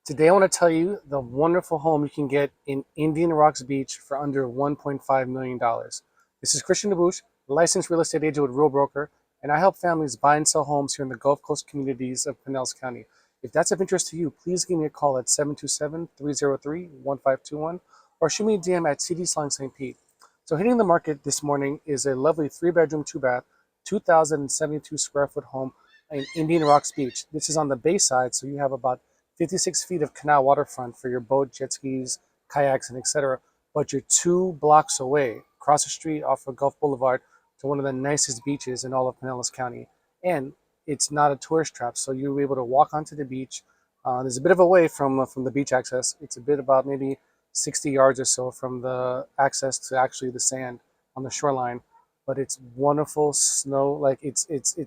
Today I want to tell you the wonderful home you can get in Indian Rocks Beach for under $1.5 million. This is Christian DeBouche, licensed real estate agent with Real Broker, and I help families buy and sell homes here in the Gulf Coast communities of Pinellas County. If that's of interest to you, please give me a call at 727-303-1521 or shoot me a DM at CD Selling St. Pete. So hitting the market this morning is a lovely 3-bedroom, 2-bath, 2,072 square foot home in Indian Rocks Beach. This is on the bay side, so you have about 56 feet of canal waterfront for your boat, jet skis, kayaks, and etc. But you're 2 blocks away, across the street off of Gulf Boulevard, to one of the nicest beaches in all of Pinellas County. And it's not a tourist trap, so you'll be able to walk onto the beach. There's a bit of a way from the beach access. It's a bit about maybe 60 yards or so from the access to actually the sand on the shoreline. But it's wonderful snow, like it's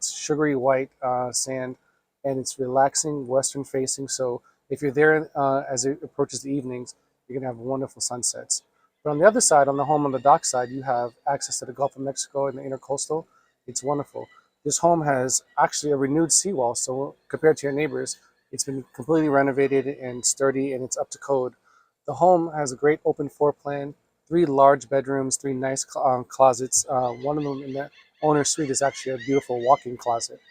sugary white sand, and it's relaxing, western facing. So if you're there as it approaches the evenings, you're gonna have wonderful sunsets. But on the other side, on the home on the dock side, you have access to the Gulf of Mexico and the intercoastal. It's wonderful. This home has actually a renewed seawall, so compared to your neighbors, it's been completely renovated and sturdy, and it's up to code. The home has a great open floor plan, 3 large bedrooms, 3 nice closets. One of them in the owner's suite is actually a beautiful walk-in closet.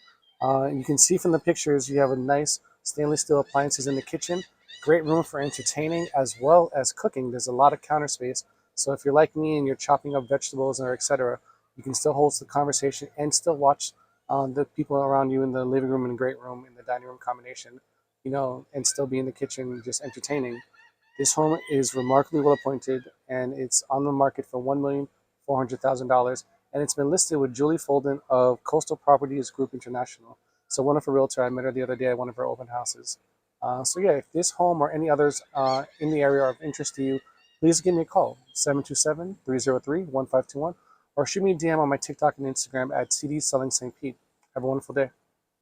You can see from the pictures you have a nice stainless steel appliances in the kitchen, great room for entertaining as well as cooking. There's a lot of counter space, so if you're like me and you're chopping up vegetables or etc., you can still hold the conversation and still watch the people around you in the living room and great room in the dining room combination, and still be in the kitchen just entertaining. This home is remarkably well appointed, and it's on the market for $1,400,000, and it's been listed with Julie Folden of Coastal Properties Group International. So wonderful realtor. I met her the other day at one of her open houses. So yeah, if this home or any others in the area are of interest to you, please give me a call, 727-303-1521, or shoot me a DM on my TikTok and Instagram at CD Selling St. Pete. Have a wonderful day.